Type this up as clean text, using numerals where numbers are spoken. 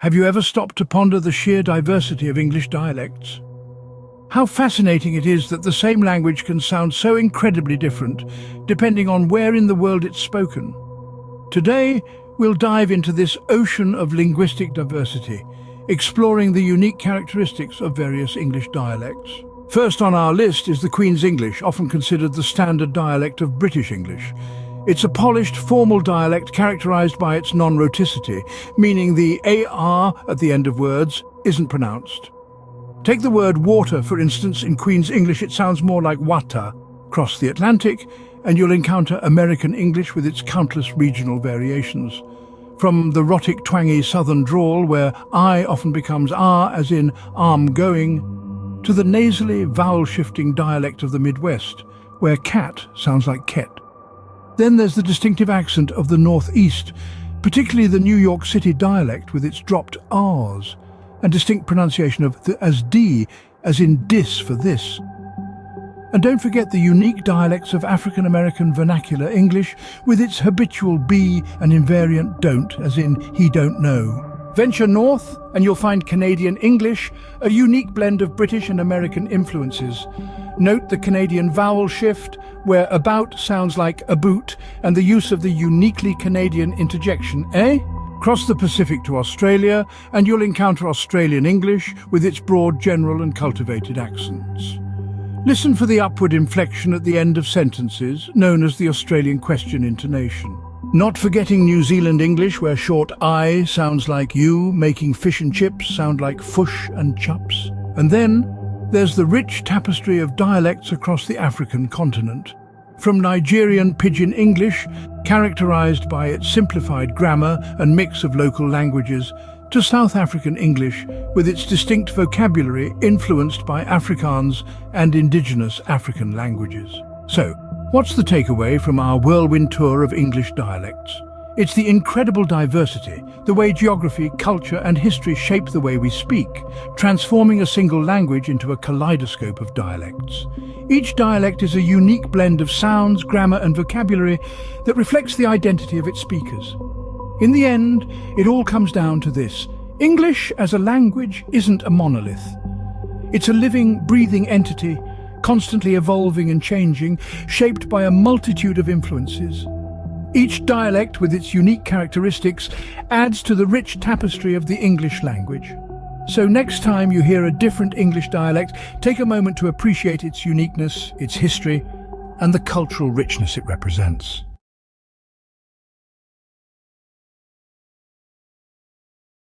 Have you ever stopped to ponder the sheer diversity of English dialects? How fascinating it is that the same language can sound so incredibly different, depending on where in the world it's spoken. Today, we'll dive into this ocean of linguistic diversity, exploring the unique characteristics of various English dialects. First on our list is the Queen's English, often considered the standard dialect of British English. It's a polished, formal dialect characterized by its non-rhoticity, meaning the AR at the end of words isn't pronounced. Take the word water, for instance. In Queen's English it sounds more like wata. Cross the Atlantic and you'll encounter American English with its countless regional variations. From the rhotic, twangy southern drawl, where I often becomes R, as in arm going, to the nasally, vowel-shifting dialect of the Midwest, where cat sounds like ket. Then there's the distinctive accent of the Northeast, particularly the New York City dialect with its dropped R's, and distinct pronunciation of the as D, as in dis for this. And don't forget the unique dialects of African American vernacular English with its habitual be and invariant don't, as in he don't know. Venture north and you'll find Canadian English, a unique blend of British and American influences. Note the Canadian vowel shift, where about sounds like aboot, and the use of the uniquely Canadian interjection, eh? Cross the Pacific to Australia and you'll encounter Australian English with its broad, general and cultivated accents. Listen for the upward inflection at the end of sentences, known as the Australian question intonation. Not forgetting New Zealand English, where short I sounds like you, making fish and chips sound like fush and chups. And then there's the rich tapestry of dialects across the African continent. From Nigerian Pidgin English, characterized by its simplified grammar and mix of local languages, to South African English with its distinct vocabulary influenced by Afrikaans and indigenous African languages. So, what's the takeaway from our whirlwind tour of English dialects? It's the incredible diversity, the way geography, culture and history shape the way we speak, transforming a single language into a kaleidoscope of dialects. Each dialect is a unique blend of sounds, grammar and vocabulary that reflects the identity of its speakers. In the end, it all comes down to this: English as a language isn't a monolith. It's a living, breathing entity, constantly evolving and changing, shaped by a multitude of influences. Each dialect, with its unique characteristics, adds to the rich tapestry of the English language. So next time you hear a different English dialect, take a moment to appreciate its uniqueness, its history, and the cultural richness it represents.